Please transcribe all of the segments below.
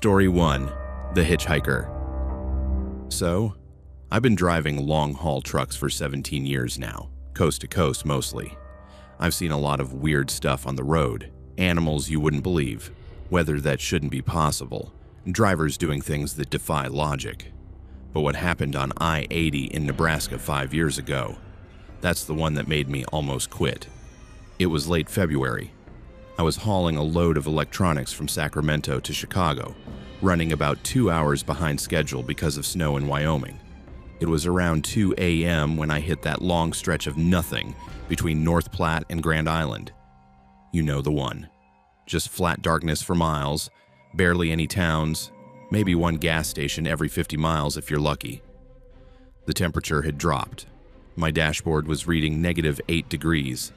Story 1. The Hitchhiker. So, I've been driving long-haul trucks for 17 years now, coast to coast mostly. I've seen a lot of weird stuff on the road, animals you wouldn't believe, weather that shouldn't be possible, drivers doing things that defy logic. But what happened on I-80 in Nebraska 5 years ago, that's the one that made me almost quit. It was late February. I was hauling a load of electronics from Sacramento to Chicago, running about 2 hours behind schedule because of snow in Wyoming. It was around 2 a.m. when I hit that long stretch of nothing between North Platte and Grand Island. You know the one. Just flat darkness for miles, barely any towns, maybe one gas station every 50 miles if you're lucky. The temperature had dropped. My dashboard was reading -8 degrees.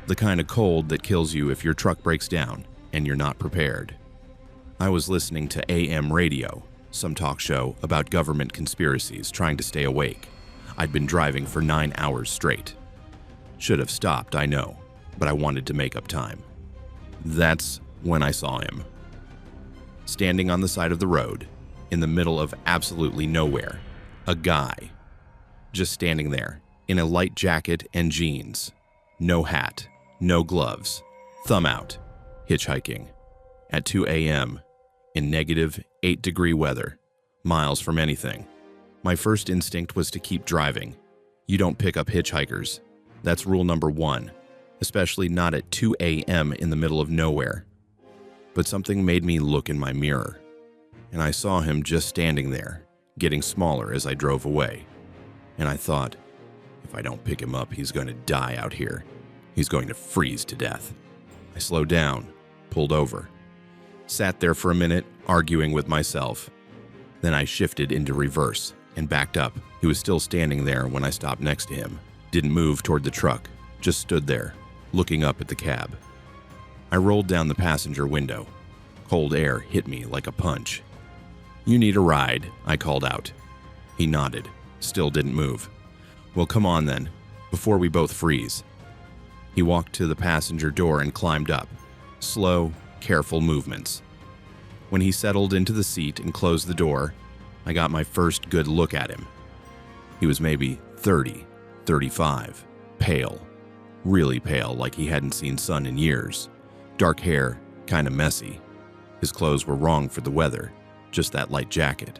The kind of cold that kills you if your truck breaks down and you're not prepared. I was listening to AM radio, some talk show about government conspiracies, trying to stay awake. I'd been driving for 9 hours straight. Should have stopped, I know, but I wanted to make up time. That's when I saw him. Standing on the side of the road, in the middle of absolutely nowhere. A guy. Just standing there, in a light jacket and jeans. No hat, no gloves, thumb out, hitchhiking. At 2 a.m., in -8 degree weather, miles from anything. My first instinct was to keep driving. You don't pick up hitchhikers. That's rule number 1, especially not at 2 a.m. in the middle of nowhere. But something made me look in my mirror, and I saw him just standing there, getting smaller as I drove away. And I thought, if I don't pick him up, he's going to die out here. He's going to freeze to death. I slowed down, pulled over, sat there for a minute, arguing with myself. Then I shifted into reverse and backed up. He was still standing there when I stopped next to him. Didn't move toward the truck, just stood there, looking up at the cab. I rolled down the passenger window. Cold air hit me like a punch. "You need a ride," I called out. He nodded, still didn't move. "Well, come on then, before we both freeze." He walked to the passenger door and climbed up. Slow, careful movements. When he settled into the seat and closed the door, I got my first good look at him. He was maybe 30, 35, pale. Really pale, like he hadn't seen sun in years. Dark hair, kinda messy. His clothes were wrong for the weather, just that light jacket.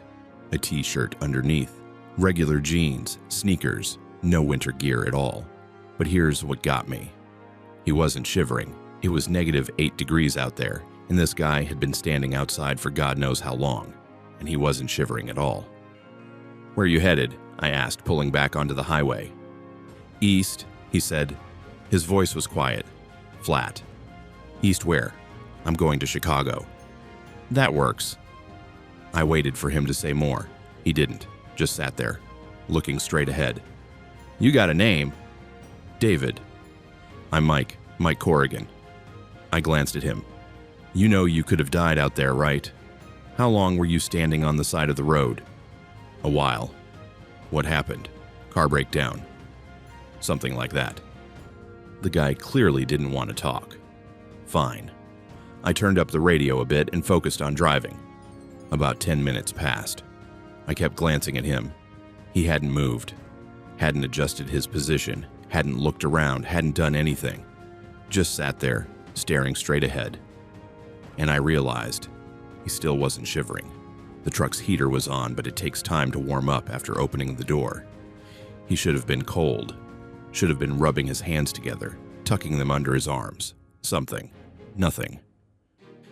A t-shirt underneath. Regular jeans, sneakers, no winter gear at all. But here's what got me. He wasn't shivering. It was -8 degrees out there, and this guy had been standing outside for God knows how long, and he wasn't shivering at all. "Where are you headed?" I asked, pulling back onto the highway. "East," he said. His voice was quiet, flat. "East where?" "I'm going to Chicago." "That works." I waited for him to say more. He didn't, just sat there, looking straight ahead. "You got a name?" "David." "I'm Mike Corrigan." I glanced at him. "You know you could have died out there, right? How long were you standing on the side of the road?" "A while." "What happened? Car breakdown?" "Something like that." The guy clearly didn't want to talk. Fine. I turned up the radio a bit and focused on driving. About 10 minutes passed. I kept glancing at him. He hadn't moved, hadn't adjusted his position, hadn't looked around, hadn't done anything. Just sat there, staring straight ahead. And I realized he still wasn't shivering. The truck's heater was on, but it takes time to warm up after opening the door. He should have been cold. Should have been rubbing his hands together, tucking them under his arms. Something. Nothing.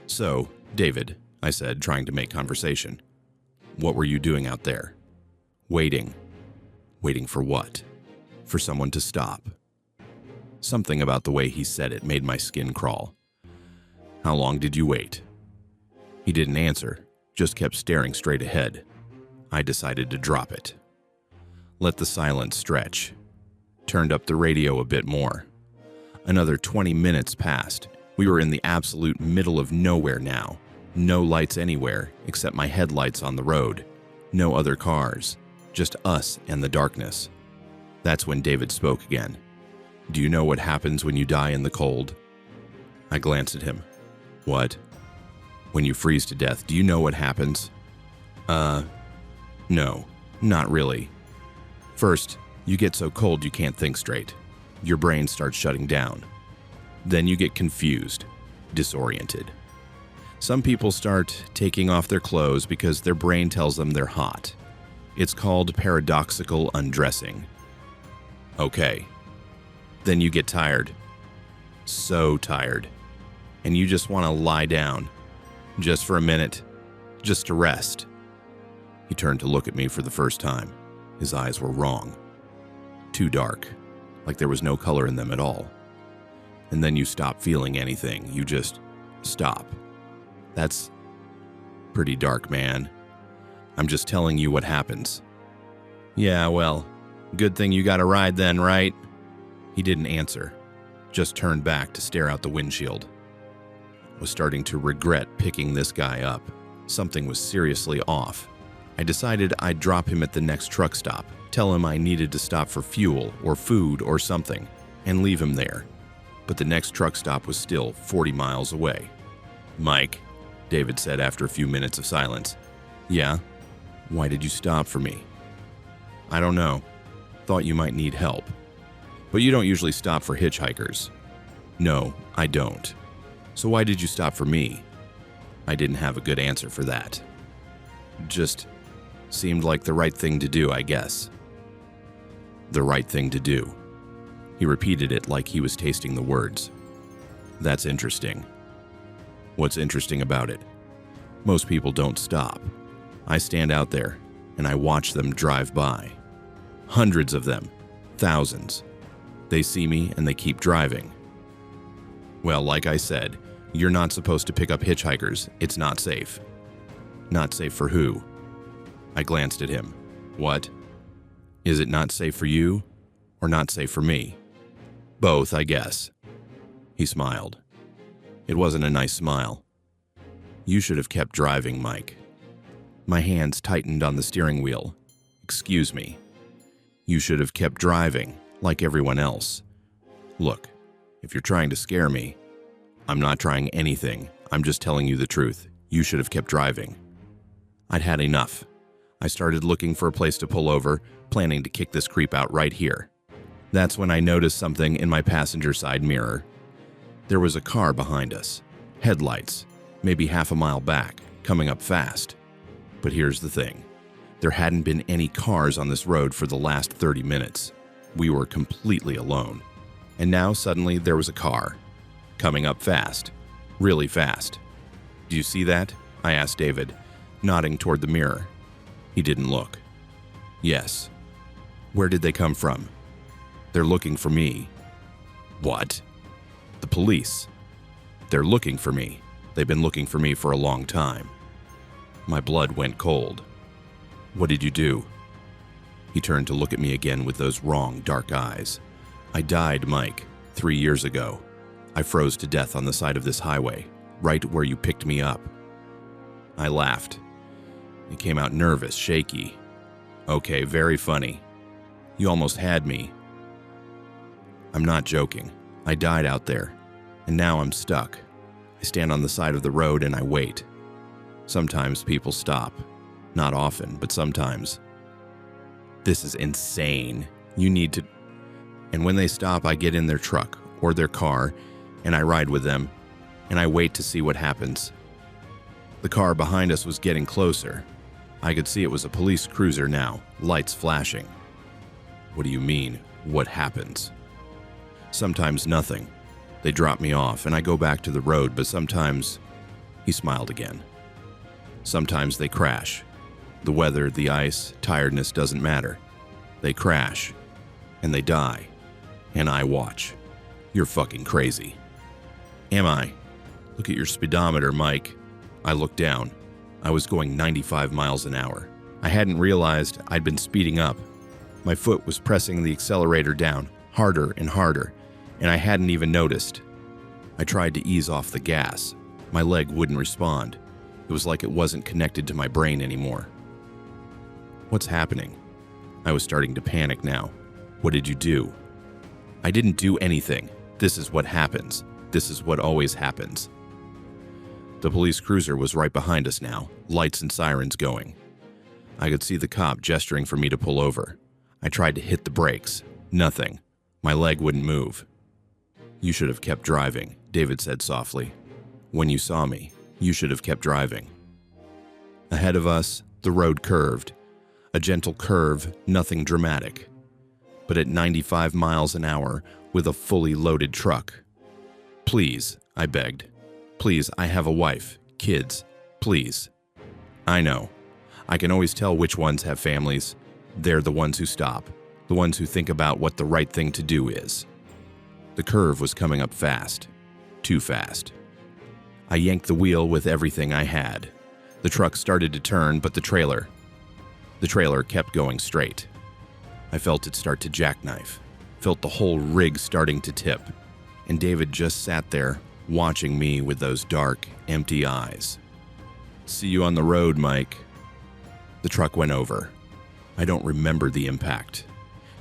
"So, David," I said, trying to make conversation. "What were you doing out there?" "Waiting." "Waiting for what?" "For someone to stop." Something about the way he said it made my skin crawl. "How long did you wait?" He didn't answer, just kept staring straight ahead. I decided to drop it. Let the silence stretch. Turned up the radio a bit more. Another 20 minutes passed. We were in the absolute middle of nowhere now. No lights anywhere except my headlights on the road. No other cars. Just us and the darkness. That's when David spoke again. "Do you know what happens when you die in the cold?" I glanced at him. "What?" When you freeze to death, do you know what happens? No, not really. First, you get so cold you can't think straight. Your brain starts shutting down. Then you get confused, disoriented. Some people start taking off their clothes because their brain tells them they're hot. It's called paradoxical undressing. Okay. Then you get tired. So tired. And you just want to lie down. Just for a minute. Just to rest. He turned to look at me for the first time. His eyes were wrong. Too dark. Like there was no color in them at all. And then you stop feeling anything. You just stop. That's pretty dark, man. I'm just telling you what happens. Yeah, well, good thing you got a ride then, right? He didn't answer. Just turned back to stare out the windshield. I was starting to regret picking this guy up. Something was seriously off. I decided I'd drop him at the next truck stop, tell him I needed to stop for fuel or food or something, and leave him there. But the next truck stop was still 40 miles away. Mike, David said after a few minutes of silence. Yeah? Why did you stop for me? I don't know. Thought you might need help. But you don't usually stop for hitchhikers. No, I don't. So why did you stop for me? I didn't have a good answer for that. Just seemed like the right thing to do, I guess. The right thing to do. He repeated it like he was tasting the words. That's interesting. What's interesting about it? Most people don't stop. I stand out there and I watch them drive by. Hundreds of them. Thousands. They see me and they keep driving. Well, like I said, you're not supposed to pick up hitchhikers. It's not safe. Not safe for who? I glanced at him. What? Is it not safe for you or not safe for me? Both, I guess. He smiled. It wasn't a nice smile. You should have kept driving, Mike. My hands tightened on the steering wheel. Excuse me. You should have kept driving, like everyone else. Look, if you're trying to scare me, I'm not trying anything. I'm just telling you the truth. You should have kept driving. I'd had enough. I started looking for a place to pull over, planning to kick this creep out right here. That's when I noticed something in my passenger side mirror. There was a car behind us. Headlights, maybe half a mile back, coming up fast. But here's the thing. There hadn't been any cars on this road for the last 30 minutes. We were completely alone. And now suddenly there was a car. Coming up fast. Really fast. Do you see that? I asked David, nodding toward the mirror. He didn't look. Yes. Where did they come from? They're looking for me. What? The police. They're looking for me. They've been looking for me for a long time. My blood went cold. What did you do? He turned to look at me again with those wrong, dark eyes. I died, Mike, 3 years ago. I froze to death on the side of this highway, right where you picked me up. I laughed. He came out nervous, shaky. Okay, very funny. You almost had me. I'm not joking. I died out there, and now I'm stuck. I stand on the side of the road and I wait. Sometimes people stop. Not often, but sometimes. This is insane. You need to... And when they stop, I get in their truck or their car, and I ride with them, and I wait to see what happens. The car behind us was getting closer. I could see it was a police cruiser now, lights flashing. What do you mean, what happens? Sometimes nothing. They drop me off, and I go back to the road, but sometimes... He smiled again. Sometimes they crash. The weather, the ice, tiredness doesn't matter. They crash. And they die. And I watch. You're fucking crazy. Am I? Look at your speedometer, Mike. I looked down. I was going 95 miles an hour. I hadn't realized I'd been speeding up. My foot was pressing the accelerator down, harder and harder, and I hadn't even noticed. I tried to ease off the gas. My leg wouldn't respond. It was like it wasn't connected to my brain anymore. What's happening? I was starting to panic now. What did you do? I didn't do anything. This is what happens. This is what always happens. The police cruiser was right behind us now, lights and sirens going. I could see the cop gesturing for me to pull over. I tried to hit the brakes. Nothing. My leg wouldn't move. "You should have kept driving," David said softly. "When you saw me, you should have kept driving." Ahead of us, the road curved. A gentle curve, nothing dramatic. But at 95 miles an hour, with a fully loaded truck. "Please," I begged. "Please, I have a wife, kids. Please." I know. I can always tell which ones have families. They're the ones who stop, the ones who think about what the right thing to do is. The curve was coming up fast. Too fast. I yanked the wheel with everything I had. The truck started to turn, but the trailer kept going straight. I felt it start to jackknife, felt the whole rig starting to tip, and David just sat there, watching me with those dark, empty eyes. "See you on the road, Mike." The truck went over. I don't remember the impact.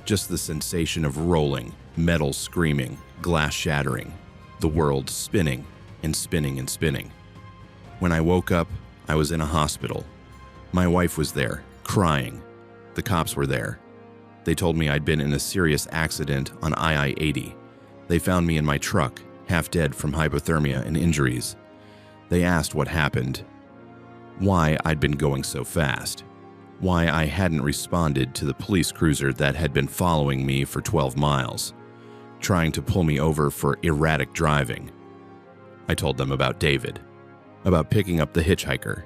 Just the sensation of rolling, metal screaming, glass shattering, the world spinning and spinning and spinning. When I woke up, I was in a hospital. My wife was there, crying. The cops were there. They told me I'd been in a serious accident on II-80. They found me in my truck, half dead from hypothermia and injuries. They asked what happened, why I'd been going so fast, why I hadn't responded to the police cruiser that had been following me for 12 miles, trying to pull me over for erratic driving. I told them about David, about picking up the hitchhiker.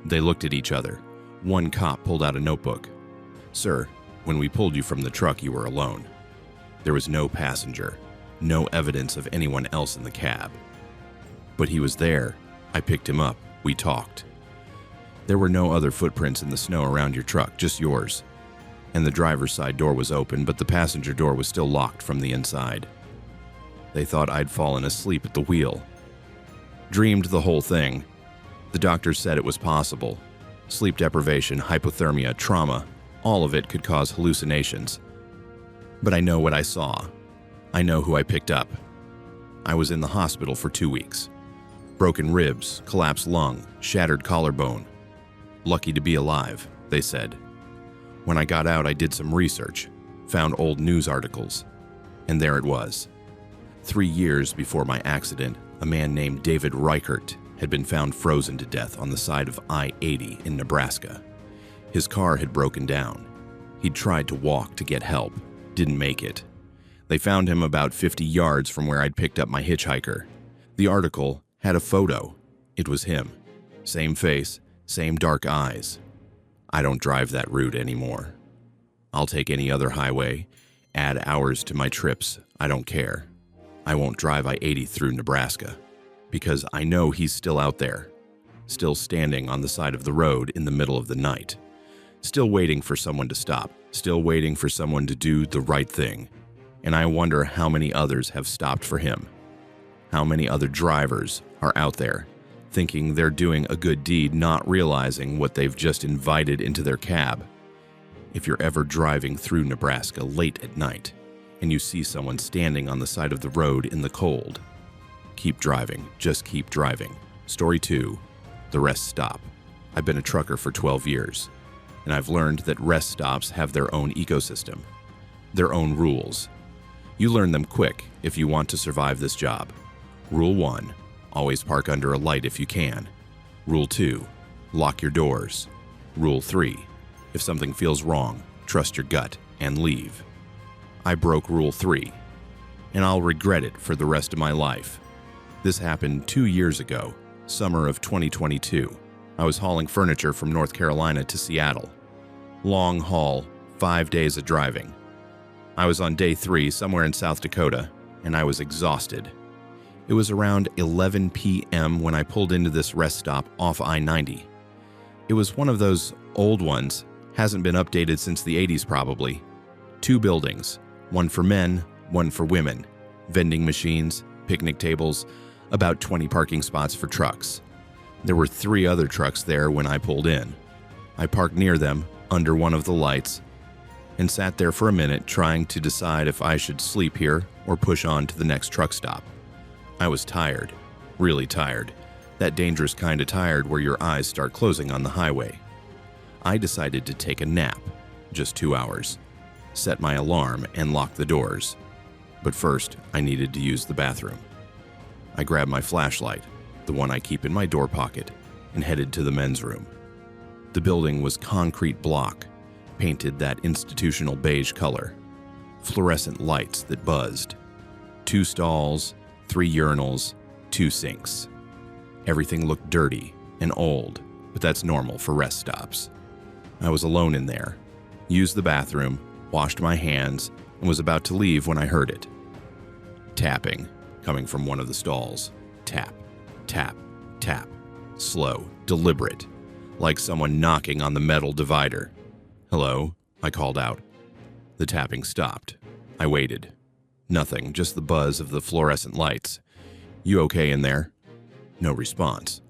They looked at each other. One cop pulled out a notebook. "Sir, when we pulled you from the truck, you were alone. There was no passenger, no evidence of anyone else in the cab. But he was there. I picked him up. We talked. There were no other footprints in the snow around your truck, just yours. And the driver's side door was open, but the passenger door was still locked from the inside. They thought I'd fallen asleep at the wheel. Dreamed the whole thing. The doctors said it was possible. Sleep deprivation, hypothermia, trauma, all of it could cause hallucinations. But I know what I saw. I know who I picked up. I was in the hospital for 2 weeks. Broken ribs, collapsed lung, shattered collarbone. Lucky to be alive, they said. When I got out, I did some research, found old news articles, and there it was. 3 years before my accident, a man named David Reichert had been found frozen to death on the side of I-80 in Nebraska. His car had broken down. He'd tried to walk to get help, didn't make it. They found him about 50 yards from where I'd picked up my hitchhiker. The article had a photo. It was him. Same face, same dark eyes. I don't drive that route anymore. I'll take any other highway, add hours to my trips, I don't care. I won't drive I-80 through Nebraska, because I know he's still out there, still standing on the side of the road in the middle of the night, still waiting for someone to stop, still waiting for someone to do the right thing. And I wonder how many others have stopped for him. How many other drivers are out there thinking they're doing a good deed, not realizing what they've just invited into their cab. If you're ever driving through Nebraska late at night and you see someone standing on the side of the road in the cold, keep driving, just keep driving. Story 2, the rest stop. I've been a trucker for 12 years, and I've learned that rest stops have their own ecosystem, their own rules. You learn them quick if you want to survive this job. Rule 1, always park under a light if you can. Rule 2, lock your doors. Rule 3, if something feels wrong, trust your gut and leave. I broke Rule 3, and I'll regret it for the rest of my life. This happened 2 years ago, summer of 2022. I was hauling furniture from North Carolina to Seattle. Long haul, 5 days of driving. I was on day 3 somewhere in South Dakota, and I was exhausted. It was around 11 p.m. when I pulled into this rest stop off I-90. It was one of those old ones, hasn't been updated since the 80s probably. 2 buildings, one for men, one for women. Vending machines, picnic tables, about 20 parking spots for trucks. There were 3 other trucks there when I pulled in. I parked near them, under one of the lights, and sat there for a minute trying to decide if I should sleep here or push on to the next truck stop. I was tired, really tired, That dangerous kind of tired where your eyes start closing on the highway. I decided to take a nap, just 2 hours, set my alarm, and lock the doors. But first, I needed to use the bathroom. I grabbed my flashlight, the one I keep in my door pocket, and headed to the men's room. The building was concrete block, painted that institutional beige color, fluorescent lights that buzzed, 2 stalls, 3 urinals, 2 sinks. Everything looked dirty and old, but that's normal for rest stops. I was alone in there, used the bathroom, washed my hands, and was about to leave when I heard it. Tapping, coming from one of the stalls. Tap, tap, tap. Slow, deliberate, like someone knocking on the metal divider. "Hello?" I called out. The tapping stopped. I waited. Nothing, just the buzz of the fluorescent lights. "You okay in there?" No response.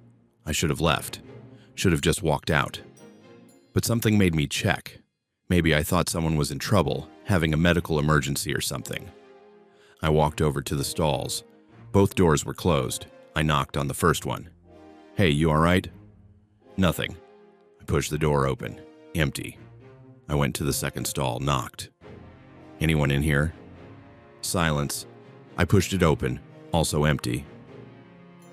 I should have left. Should have just walked out. But something made me check. Maybe I thought someone was in trouble, having a medical emergency or something. I walked over to the stalls. Both doors were closed. I knocked on the first one. "Hey, you all right?" Nothing. I pushed the door open. Empty. I went to the second stall, knocked. "Anyone in here?" Silence. I pushed it open, also empty.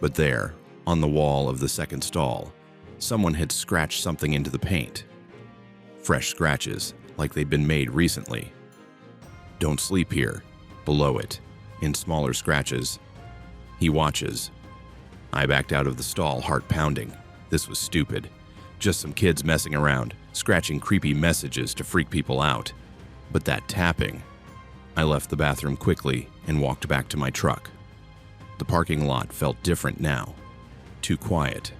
But there, on the wall of the second stall, someone had scratched something into the paint. Fresh scratches, like they'd been made recently. "Don't sleep here." Below it, in smaller scratches, "He watches." I backed out of the stall, heart pounding. This was stupid. Just some kids messing around, scratching creepy messages to freak people out. But that tapping. I left the bathroom quickly and walked back to my truck. The parking lot felt different now. Too quiet.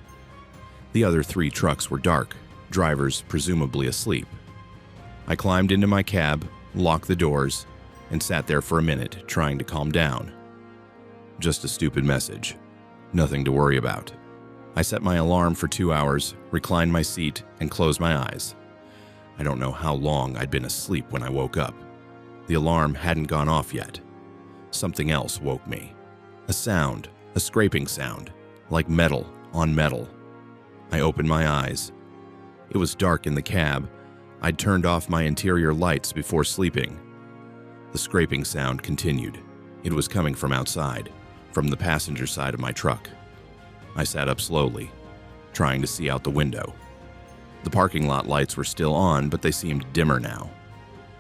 The other 3 trucks were dark, drivers presumably asleep. I climbed into my cab, locked the doors, and sat there for a minute, trying to calm down. Just a stupid message. Nothing to worry about. I set my alarm for 2 hours, reclined my seat, and closed my eyes. I don't know how long I'd been asleep when I woke up. The alarm hadn't gone off yet. Something else woke me. A sound, a scraping sound, like metal on metal. I opened my eyes. It was dark in the cab. I'd turned off my interior lights before sleeping. The scraping sound continued. It was coming from outside, from the passenger side of my truck. I sat up slowly, trying to see out the window. The parking lot lights were still on, but they seemed dimmer now.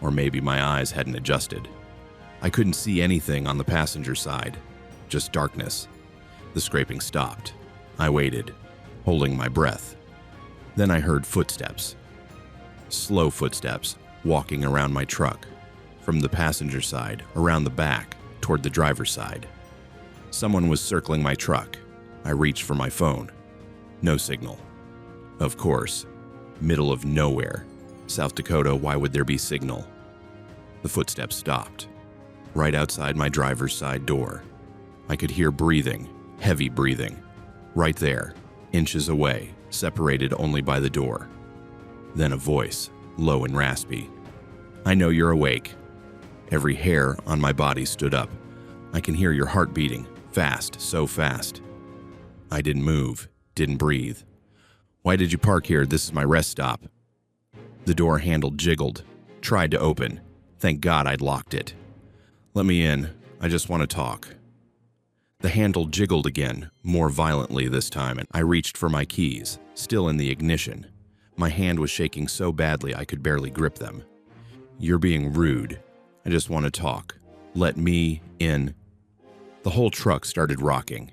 Or maybe my eyes hadn't adjusted. I couldn't see anything on the passenger side, just darkness. The scraping stopped. I waited, holding my breath. Then I heard footsteps. Slow footsteps, walking around my truck. From the passenger side, around the back, toward the driver's side. Someone was circling my truck. I reached for my phone. No signal. Of course. Middle of nowhere. South Dakota, why would there be signal? The footsteps stopped. Right outside my driver's side door. I could hear breathing, heavy breathing. Right there, inches away, separated only by the door. Then a voice, low and raspy. "I know you're awake." Every hair on my body stood up. "I can hear your heart beating, fast, so fast." I didn't move, didn't breathe. "Why did you park here? This is my rest stop." The door handle jiggled, tried to open. Thank God I'd locked it. "Let me in. I just want to talk." The handle jiggled again, more violently this time, and I reached for my keys, still in the ignition. My hand was shaking so badly I could barely grip them. "You're being rude. I just want to talk. Let me in." The whole truck started rocking.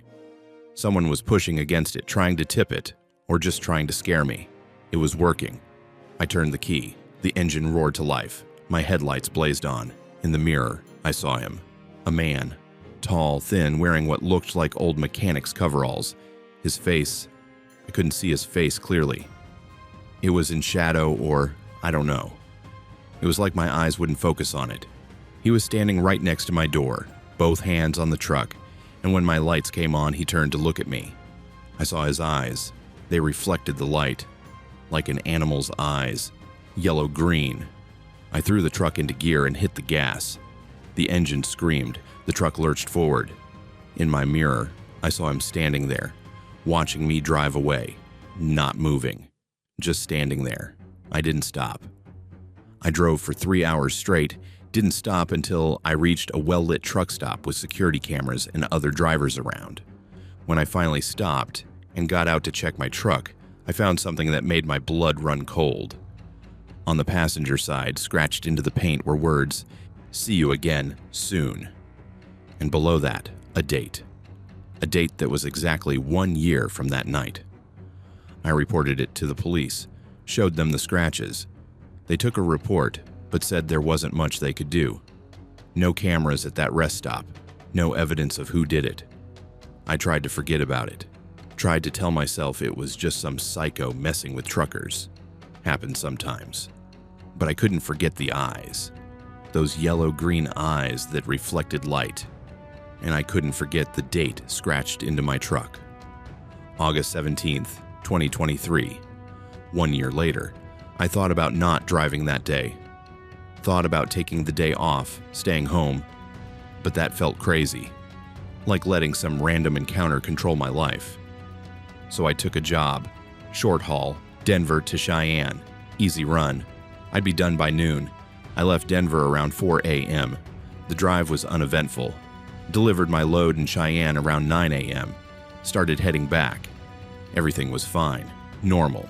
Someone was pushing against it, trying to tip it, or just trying to scare me. It was working. I turned the key. The engine roared to life. My headlights blazed on. In the mirror, I saw him. A man. Tall, thin, wearing what looked like old mechanic's coveralls. His face, I couldn't see his face clearly. It was in shadow or, I don't know. It was like my eyes wouldn't focus on it. He was standing right next to my door, both hands on the truck, and when my lights came on, he turned to look at me. I saw his eyes. They reflected the light, like an animal's eyes, yellow-green. I threw the truck into gear and hit the gas. The engine screamed. The truck lurched forward. In my mirror, I saw him standing there, watching me drive away, not moving, just standing there. I didn't stop. I drove for 3 hours straight, didn't stop until I reached a well-lit truck stop with security cameras and other drivers around. When I finally stopped and got out to check my truck, I found something that made my blood run cold. On the passenger side, scratched into the paint, were words, "See you again, soon." And below that, a date. A date that was exactly 1 year from that night. I reported it to the police, showed them the scratches. They took a report, but said there wasn't much they could do. No cameras at that rest stop, no evidence of who did it. I tried to forget about it, tried to tell myself it was just some psycho messing with truckers. Happens sometimes. But I couldn't forget the eyes. Those yellow-green eyes that reflected light. And I couldn't forget the date scratched into my truck. August 17th, 2023. 1 year later, I thought about not driving that day. Thought about taking the day off, staying home. But that felt crazy. Like letting some random encounter control my life. So I took a job. Short haul, Denver to Cheyenne. Easy run. I'd be done by noon. I left Denver around 4 a.m. The drive was uneventful. Delivered my load in Cheyenne around 9 a.m. Started heading back. Everything was fine. Normal.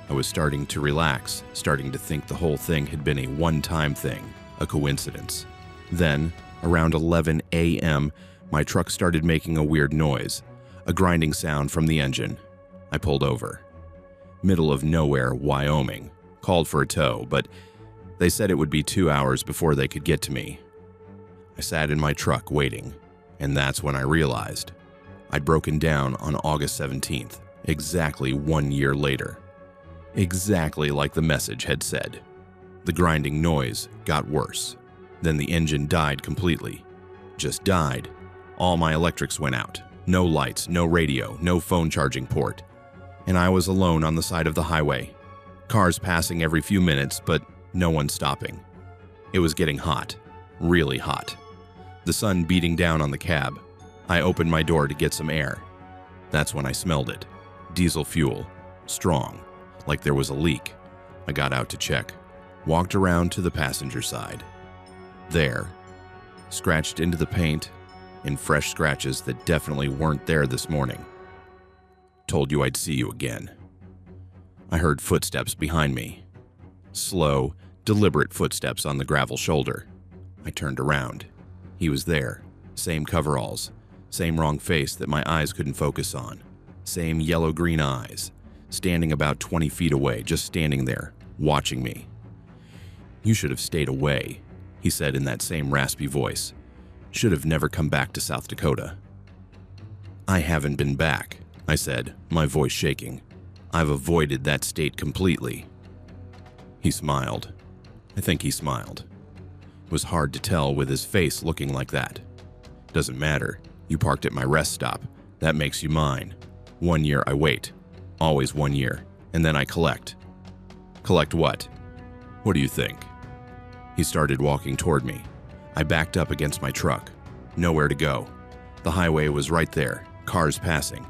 I was starting to relax, starting to think the whole thing had been a one-time thing, a coincidence. Then, around 11 a.m., my truck started making a weird noise, a grinding sound from the engine. I pulled over. Middle of nowhere, Wyoming. Called for a tow, but they said it would be 2 hours before they could get to me. I sat in my truck waiting, and that's when I realized I'd broken down on August 17th, exactly 1 year later. Exactly like the message had said. The grinding noise got worse. Then the engine died completely. Just died. All my electrics went out. No lights, no radio, no phone charging port. And I was alone on the side of the highway. Cars passing every few minutes, but no one stopping. It was getting hot. Really hot. The sun beating down on the cab. I opened my door to get some air. That's when I smelled it. Diesel fuel. Strong. Like there was a leak. I got out to check. Walked around to the passenger side. There. Scratched into the paint, in fresh scratches that definitely weren't there this morning. Told you I'd see you again. I heard footsteps behind me. Slow, deliberate footsteps on the gravel shoulder. I turned around. He was there. Same coveralls. Same wrong face that my eyes couldn't focus on. Same yellow-green eyes. Standing about 20 feet away, just standing there, watching me. "You should have stayed away," he said in that same raspy voice. "Should have never come back to South Dakota." "I haven't been back," I said, my voice shaking. "I've avoided that state completely." He smiled. I think he smiled. It was hard to tell with his face looking like that. "Doesn't matter. You parked at my rest stop. That makes you mine. 1 year I wait. Always 1 year. And then I collect." "Collect what?" "What do you think?" He started walking toward me. I backed up against my truck. Nowhere to go. The highway was right there, cars passing.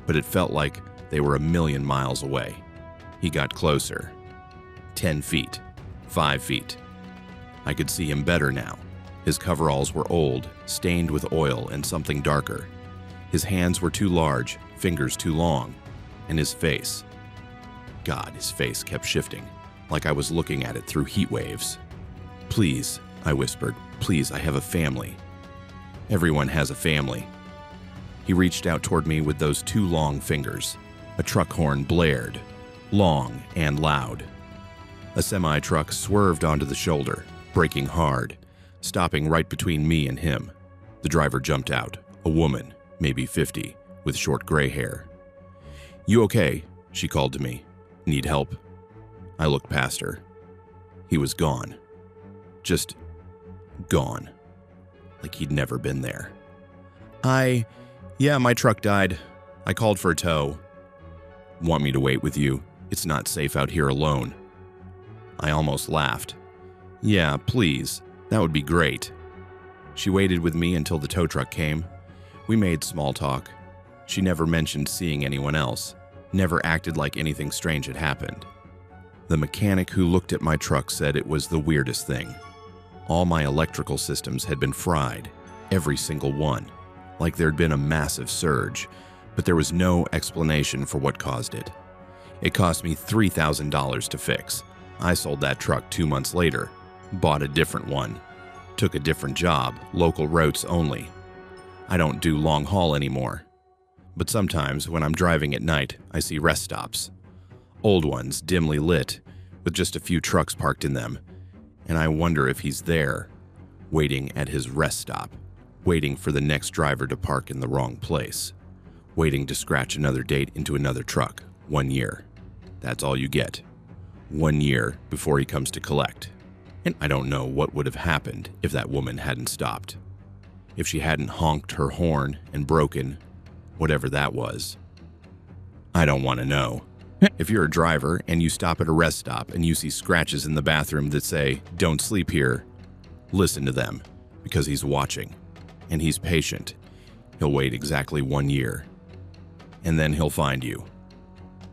But it felt like they were a million miles away. He got closer. 10 feet. 5 feet. I could see him better now. His coveralls were old, stained with oil and something darker. His hands were too large, fingers too long. And his face. God, his face kept shifting, like I was looking at it through heat waves. "Please," I whispered, "please, I have a family." "Everyone has a family." He reached out toward me with those two long fingers. A truck horn blared, long and loud. A semi-truck swerved onto the shoulder, braking hard, stopping right between me and him. The driver jumped out, a woman, maybe 50, with short gray hair. "You okay?" she called to me. "Need help?" I looked past her. He was gone. Just gone. Like he'd never been there. Yeah, my truck died. I called for a tow." "Want me to wait with you? It's not safe out here alone." I almost laughed. "Yeah, please. That would be great." She waited with me until the tow truck came. We made small talk. She never mentioned seeing anyone else, never acted like anything strange had happened. The mechanic who looked at my truck said it was the weirdest thing. All my electrical systems had been fried, every single one, like there'd been a massive surge, but there was no explanation for what caused it. It cost me $3,000 to fix. I sold that truck 2 months later, bought a different one, took a different job, local routes only. I don't do long haul anymore. But sometimes when I'm driving at night, I see rest stops. Old ones, dimly lit, with just a few trucks parked in them. And I wonder if he's there, waiting at his rest stop, waiting for the next driver to park in the wrong place, waiting to scratch another date into another truck. 1 year. That's all you get. 1 year before he comes to collect. And I don't know what would have happened if that woman hadn't stopped. If she hadn't honked her horn and broken whatever that was. I don't want to know. If you're a driver and you stop at a rest stop and you see scratches in the bathroom that say, "Don't sleep here," listen to them, because he's watching, and he's patient. He'll wait exactly 1 year, and then he'll find you.